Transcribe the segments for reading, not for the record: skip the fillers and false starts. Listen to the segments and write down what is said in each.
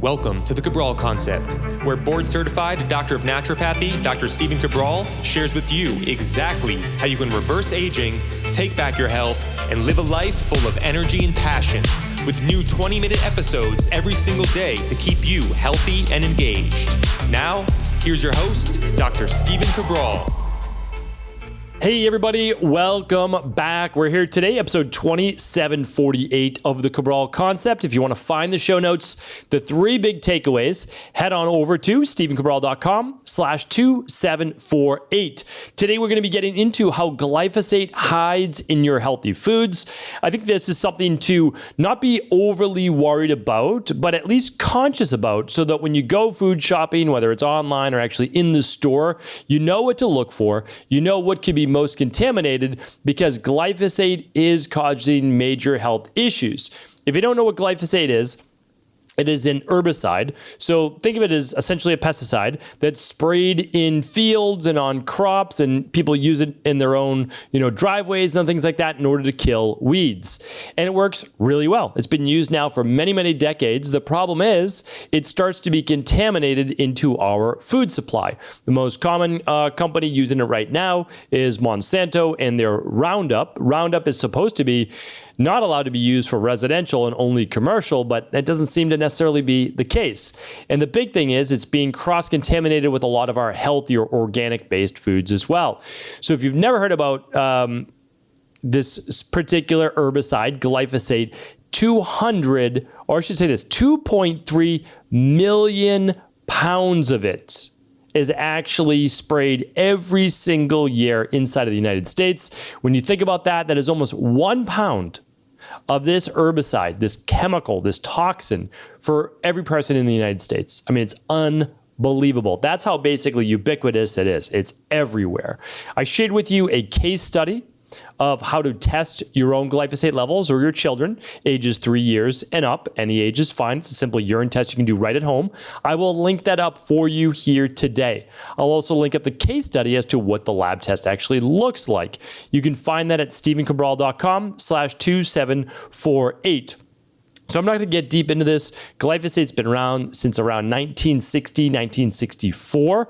Welcome to the Cabral Concept, where board-certified Doctor of Naturopathy, Dr. Stephen Cabral, shares with you exactly how you can reverse aging, take back your health, and live a life full of energy and passion, with new 20-minute episodes every single day to keep you healthy and engaged. Now, here's your host, Dr. Stephen Cabral. Hey everybody, welcome back. We're here today, episode 2748 of the Cabral Concept. If you want to find the show notes, the three big takeaways, head on over to stephencabral.com/2748. Today we're going to be getting into how glyphosate hides in your healthy foods. I think this is something to not be overly worried about, but at least conscious about, so that when you go food shopping, whether it's online or actually in the store, you know what to look for, you know what could be most contaminated, because glyphosate is causing major health issues. If you don't know what glyphosate is, it is an herbicide. So think of it as essentially a pesticide that's sprayed in fields and on crops, and people use it in their own, driveways and things like that in order to kill weeds. And it works really well. It's been used now for many, many decades. The problem is it starts to be contaminated into our food supply. The most common company using it right now is Monsanto and their Roundup. Roundup is supposed to be not allowed to be used for residential and only commercial, but that doesn't seem to necessarily be the case. And the big thing is it's being cross-contaminated with a lot of our healthier organic-based foods as well. So if you've never heard about this particular herbicide, glyphosate, 2.3 million pounds of it is actually sprayed every single year inside of the United States. When you think about that, that is almost 1 pound of this herbicide, this chemical, this toxin for every person in the United States. I mean, it's unbelievable. That's how basically ubiquitous it is. It's everywhere. I shared with you a case study of how to test your own glyphosate levels, or your children, ages 3 years and up. Any age is fine. It's a simple urine test you can do right at home. I will link that up for you here today. I'll also link up the case study as to what the lab test actually looks like. You can find that at stephencabral.com/2748. So I'm not going to get deep into this. Glyphosate's been around since around 1960, 1964.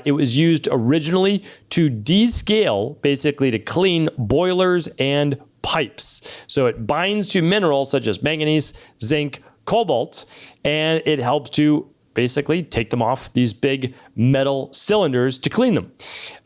It was used originally to descale, basically to clean boilers and pipes. So it binds to minerals such as manganese, zinc, cobalt, and it helps to basically take them off these big metal cylinders to clean them.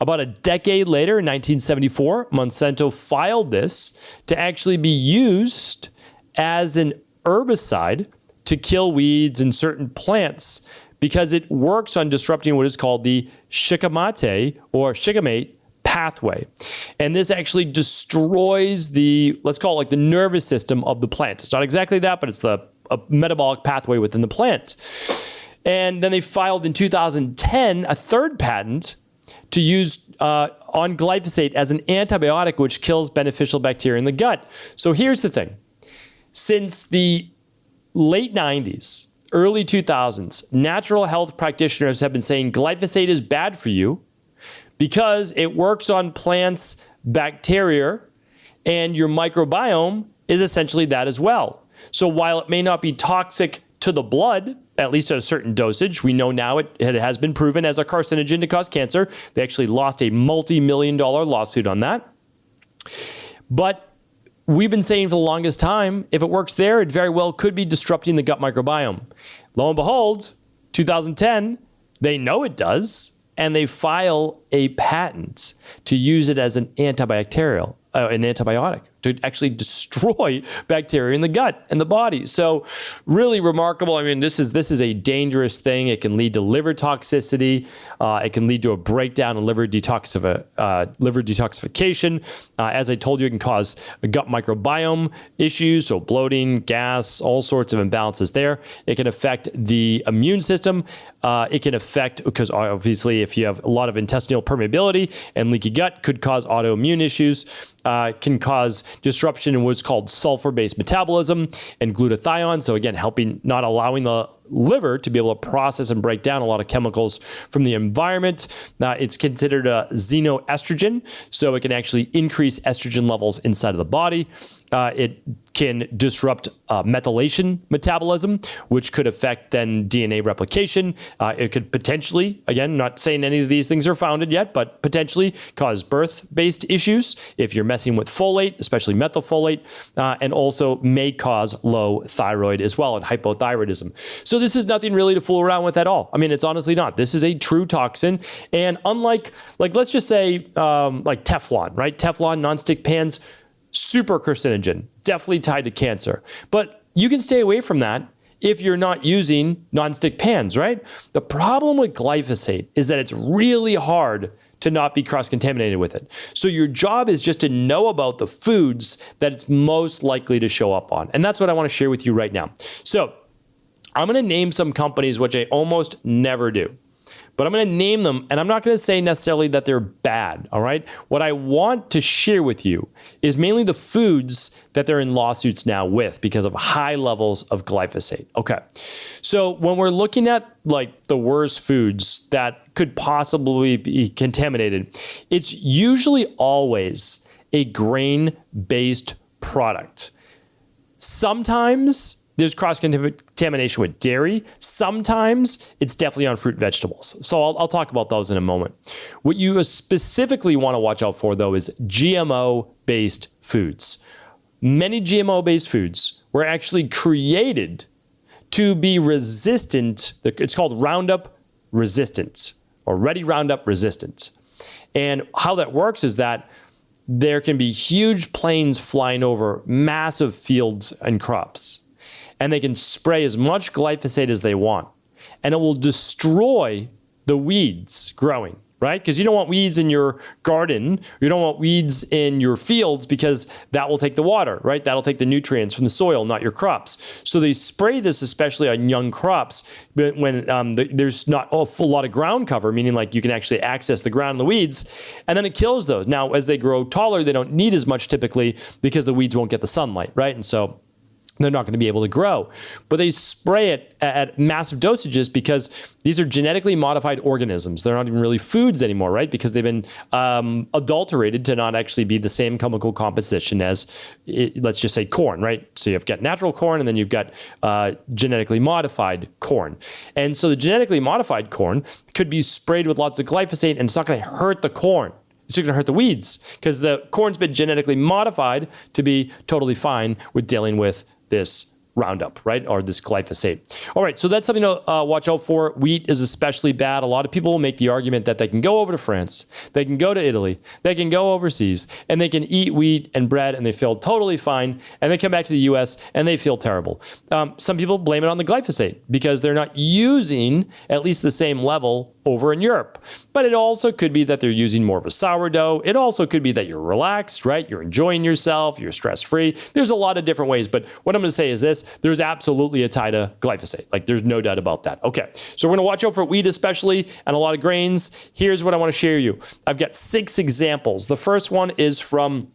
About a decade later, in 1974, Monsanto filed this to actually be used as an herbicide to kill weeds in certain plants, because it works on disrupting what is called the shikimate pathway. And this actually destroys the, let's call it like the nervous system of the plant. It's not exactly that, but it's a metabolic pathway within the plant. And then they filed in 2010 a third patent to use on glyphosate as an antibiotic, which kills beneficial bacteria in the gut. So here's the thing. Since the late 90s, early 2000s, natural health practitioners have been saying glyphosate is bad for you because it works on plants' bacteria, and your microbiome is essentially that as well. So while it may not be toxic to the blood, at least at a certain dosage, we know now it has been proven as a carcinogen to cause cancer. They actually lost a multi-million-dollar lawsuit on that. But we've been saying for the longest time, if it works there, it very well could be disrupting the gut microbiome. Lo and behold, 2010, they know it does, and they file a patent to use it as an antibiotic to actually destroy bacteria in the gut and the body. So really remarkable. I mean, this is a dangerous thing. It can lead to liver toxicity. It can lead to a breakdown in liver detoxification. As I told you, it can cause gut microbiome issues, so bloating, gas, all sorts of imbalances there. It can affect the immune system. It can affect, because obviously if you have a lot of intestinal permeability and leaky gut, could cause autoimmune issues. Can cause disruption in what's called sulfur-based metabolism and glutathione. So again, not allowing the liver to be able to process and break down a lot of chemicals from the environment. It's considered a xenoestrogen, so it can actually increase estrogen levels inside of the body. It can disrupt methylation metabolism, which could affect then DNA replication. It could potentially, again, not saying any of these things are founded yet, but potentially cause birth-based issues if you're messing with folate, especially methylfolate, and also may cause low thyroid as well and hypothyroidism. So this is nothing really to fool around with at all. I mean, it's honestly not. This is a true toxin. And unlike, let's just say like Teflon, right? Teflon, nonstick pans, super carcinogen, definitely tied to cancer. But you can stay away from that if you're not using nonstick pans, right? The problem with glyphosate is that it's really hard to not be cross-contaminated with it. So your job is just to know about the foods that it's most likely to show up on. And that's what I want to share with you right now. So I'm going to name some companies, which I almost never do. But I'm going to name them, and I'm not going to say necessarily that they're bad, all right? What I want to share with you is mainly the foods that they're in lawsuits now with because of high levels of glyphosate. Okay, so when we're looking at like the worst foods that could possibly be contaminated, it's usually always a grain-based product. Sometimes there's cross-contamination with dairy. Sometimes it's definitely on fruit and vegetables. So I'll talk about those in a moment. What you specifically want to watch out for, though, is GMO-based foods. Many GMO-based foods were actually created to be resistant. It's called Roundup resistance or Ready Roundup resistance. And how that works is that there can be huge planes flying over massive fields and crops. And they can spray as much glyphosate as they want. And it will destroy the weeds growing, right? Because you don't want weeds in your garden. You don't want weeds in your fields because that will take the water, right? That'll take the nutrients from the soil, not your crops. So they spray this especially on young crops when there's not a full lot of ground cover, meaning like you can actually access the ground and the weeds, and then it kills those. Now, as they grow taller, they don't need as much typically because the weeds won't get the sunlight, right? And so they're not going to be able to grow. But they spray it at massive dosages because these are genetically modified organisms. They're not even really foods anymore, right? Because they've been adulterated to not actually be the same chemical composition as, let's just say, corn, right? So you've got natural corn and then you've got genetically modified corn. And so the genetically modified corn could be sprayed with lots of glyphosate and it's not going to hurt the corn. It's going to hurt the weeds because the corn's been genetically modified to be totally fine with dealing with this Roundup, right? Or this glyphosate. All right, so that's something to watch out for. Wheat is especially bad. A lot of people will make the argument that they can go over to France, they can go to Italy, they can go overseas, and they can eat wheat and bread and they feel totally fine, and they come back to the US and they feel terrible. Some people blame it on the glyphosate because they're not using at least the same level over in Europe. But it also could be that they're using more of a sourdough. It also could be that you're relaxed, right? You're enjoying yourself, you're stress-free. There's a lot of different ways, but what I'm going to say is this, there's absolutely a tie to glyphosate. Like there's no doubt about that. Okay, so we're going to watch out for wheat especially and a lot of grains. Here's what I want to share you. I've got 6 examples. The first one is from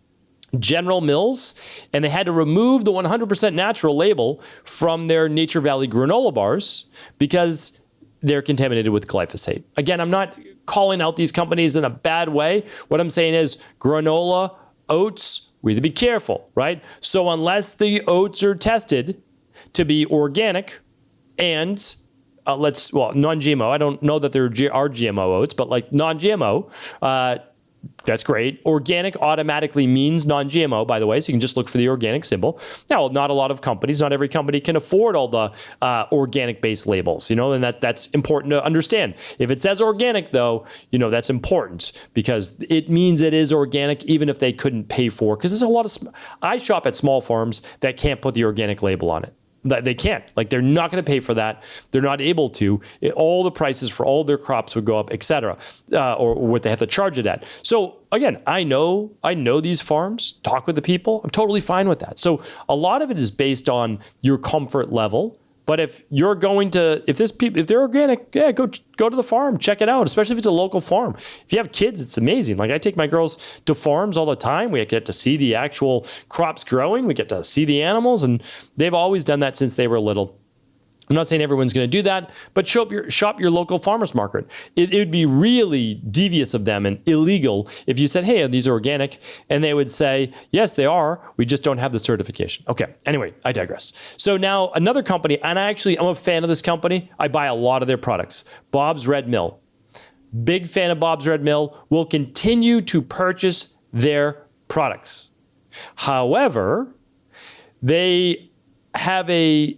General Mills, and they had to remove the 100% natural label from their Nature Valley granola bars because they're contaminated with glyphosate. Again, I'm not calling out these companies in a bad way. What I'm saying is granola, oats, we have to be careful, right? So unless the oats are tested to be organic and non-GMO, I don't know that there are GMO oats, but like non-GMO, that's great. Organic automatically means non-GMO, by the way, so you can just look for the organic symbol. Now, not a lot of companies, not every company can afford all the organic-based labels, and that's important to understand. If it says organic, though, that's important because it means it is organic even if they couldn't pay for it. Because there's a lot of, I shop at small farms that can't put the organic label on it. They can't. Like they're not going to pay for that. They're not able to. All the prices for all their crops would go up, et cetera, or what they have to charge it at. So again, I know these farms, talk with the people. I'm totally fine with that. So a lot of it is based on your comfort level. But if you're going to, if they're organic, yeah, go to the farm, check it out, especially if it's a local farm. If you have kids, it's amazing. Like I take my girls to farms all the time. We get to see the actual crops growing. We get to see the animals, and they've always done that since they were little. I'm not saying everyone's going to do that, but shop your local farmer's market. It would be really devious of them and illegal if you said, hey, these are organic, and they would say, yes, they are. We just don't have the certification. Okay, anyway, I digress. So now another company, and I'm a fan of this company. I buy a lot of their products. Bob's Red Mill. Big fan of Bob's Red Mill. Will continue to purchase their products. However, they have a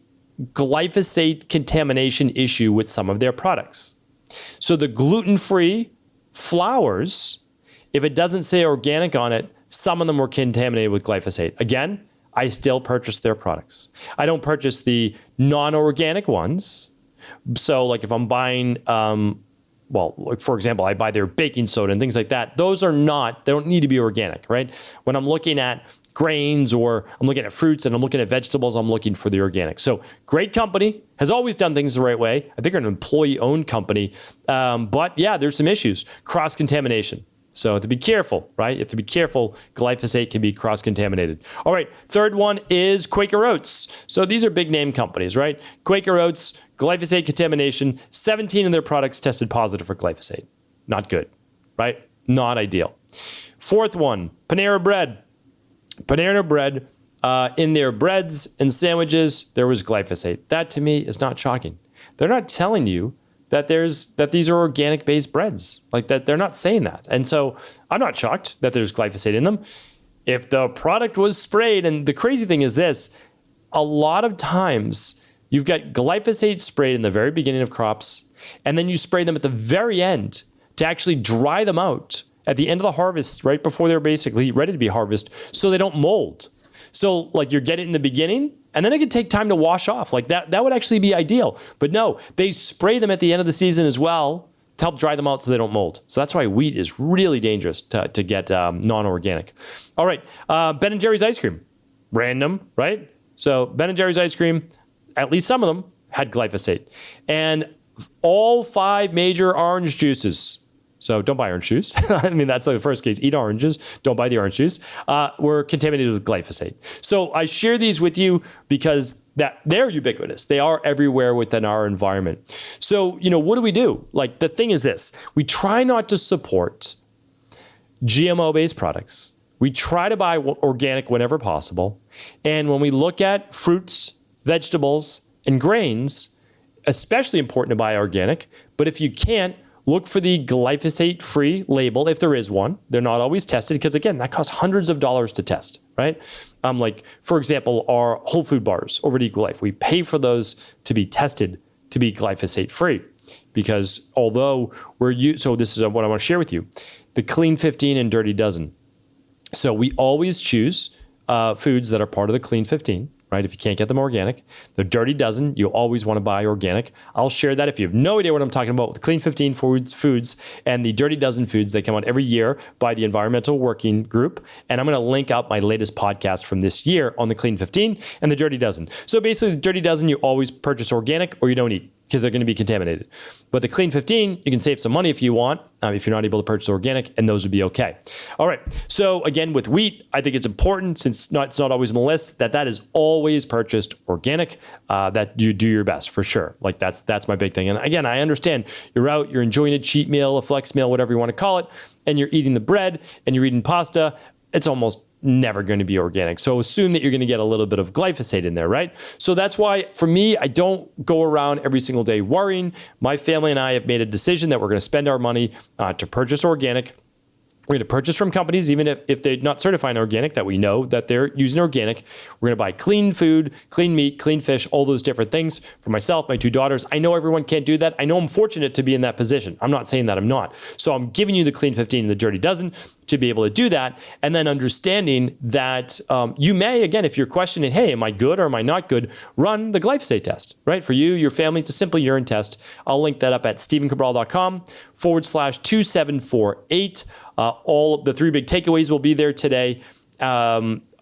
glyphosate contamination issue with some of their products. So the gluten-free flours, if it doesn't say organic on it, some of them were contaminated with glyphosate. Again, I still purchase their products. I don't purchase the non-organic ones. So like if I'm buying, like for example, I buy their baking soda and things like that. They don't need to be organic, right? When I'm looking at grains or I'm looking at fruits and I'm looking at vegetables, I'm looking for the organic. So great company, has always done things the right way. I think they're an employee-owned company. But yeah, there's some issues. Cross-contamination. So you have to be careful, right? You have to be careful. Glyphosate can be cross-contaminated. All right, third one is Quaker Oats. So these are big name companies, right? Quaker Oats, glyphosate contamination, 17 of their products tested positive for glyphosate. Not good, right? Not ideal. Fourth one, Panera Bread. Panera Bread, in their breads and sandwiches, there was glyphosate. That to me is not shocking. They're not telling you that these are organic-based breads. Like that, they're not saying that. And so I'm not shocked that there's glyphosate in them. If the product was sprayed, and the crazy thing is this, a lot of times you've got glyphosate sprayed in the very beginning of crops, and then you spray them at the very end to actually dry them out at the end of the harvest, right before they're basically ready to be harvested, so they don't mold. So like you get it in the beginning, and then it can take time to wash off. Like that would actually be ideal. But no, they spray them at the end of the season as well to help dry them out so they don't mold. So that's why wheat is really dangerous to get non-organic. All right, Ben & Jerry's ice cream. Random, right? So Ben & Jerry's ice cream, at least some of them, had glyphosate. And all 5 major orange juices, so don't buy orange juice. I mean, that's like the first case. Eat oranges. Don't buy the orange juice. Were contaminated with glyphosate. So I share these with you because they're ubiquitous. They are everywhere within our environment. So, what do we do? Like the thing is this, we try not to support GMO-based products. We try to buy organic whenever possible. And when we look at fruits, vegetables, and grains, especially important to buy organic. But if you can't, look for the glyphosate-free label, if there is one. They're not always tested because, again, that costs hundreds of dollars to test, right? Like, for example, our whole food bars over at Equilife, we pay for those to be tested to be glyphosate-free because although so this is what I want to share with you, the Clean 15 and Dirty Dozen. So we always choose foods that are part of the Clean 15. Right? If you can't get them organic. The Dirty Dozen, you always want to buy organic. I'll share that if you have no idea what I'm talking about with the Clean 15 foods and the Dirty Dozen foods. They come out every year by the Environmental Working Group. And I'm going to link up my latest podcast from this year on the Clean 15 and the Dirty Dozen. So basically the Dirty Dozen, you always purchase organic or you don't eat because they're going to be contaminated. But the Clean 15, you can save some money if you want, if you're not able to purchase organic, and those would be okay. All right. So again, with wheat, I think it's important, since it's not always on the list, that is always purchased organic, that you do your best for sure. Like that's my big thing. And again, I understand you're out, you're enjoying a cheat meal, a flex meal, whatever you want to call it, and you're eating the bread and you're eating pasta. It's almost never going to be organic. So assume that you're going to get a little bit of glyphosate in there, right? So that's why, for me, I don't go around every single day worrying. My family and I have made a decision that we're going to spend our money to purchase organic. We're going to purchase from companies, even if they're not certifying organic, that we know that they're using organic. We're going to buy clean food, clean meat, clean fish, all those different things. For myself, my 2 daughters, I know everyone can't do that. I know I'm fortunate to be in that position. I'm not saying that I'm not. So I'm giving you the Clean 15 and the Dirty Dozen to be able to do that. And then understanding that you may, again, if you're questioning, hey, am I good or am I not good, run the glyphosate test, right? For you, your family, it's a simple urine test. I'll link that up at stevencabral.com/2748. All of the 3 big takeaways will be there today.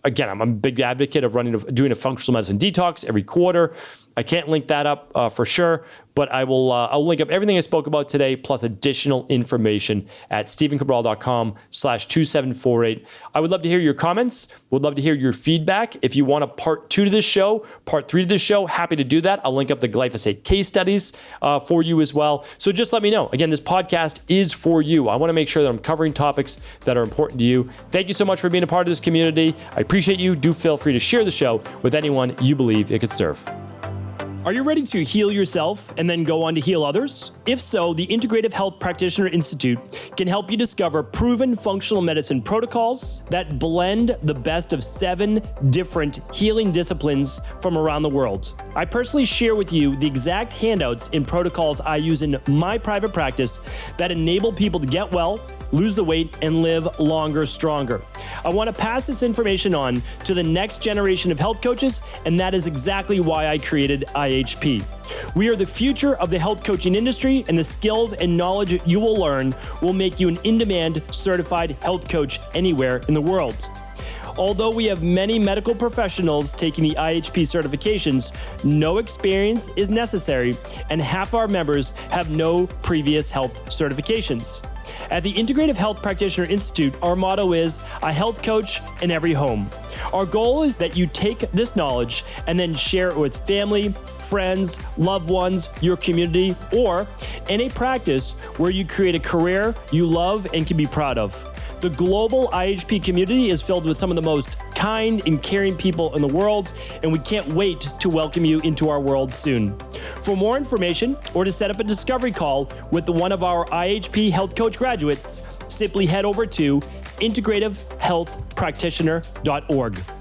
Again, I'm a big advocate of doing a functional medicine detox every quarter. I can't link that up for sure, but I'll link up everything I spoke about today plus additional information at stephencabral.com/2748. I would love to hear your comments. Would love to hear your feedback. If you want a part 2 to this show, part 3 to this show, happy to do that. I'll link up the glyphosate case studies for you as well. So just let me know. Again, this podcast is for you. I want to make sure that I'm covering topics that are important to you. Thank you so much for being a part of this community. I appreciate you. Do feel free to share the show with anyone you believe it could serve. Are you ready to heal yourself and then go on to heal others? If so, the Integrative Health Practitioner Institute can help you discover proven functional medicine protocols that blend the best of 7 different healing disciplines from around the world. I personally share with you the exact handouts and protocols I use in my private practice that enable people to get well, lose the weight, and live longer, stronger. I want to pass this information on to the next generation of health coaches, and that is exactly why I created IHP. We are the future of the health coaching industry, and the skills and knowledge you will learn will make you an in-demand certified health coach anywhere in the world. Although we have many medical professionals taking the IHP certifications, no experience is necessary, and half our members have no previous health certifications. At the Integrative Health Practitioner Institute, our motto is a health coach in every home. Our goal is that you take this knowledge and then share it with family, friends, loved ones, your community, or in a practice where you create a career you love and can be proud of. The global IHP community is filled with some of the most kind and caring people in the world, and we can't wait to welcome you into our world soon. For more information or to set up a discovery call with one of our IHP Health Coach graduates, simply head over to integrativehealthpractitioner.org.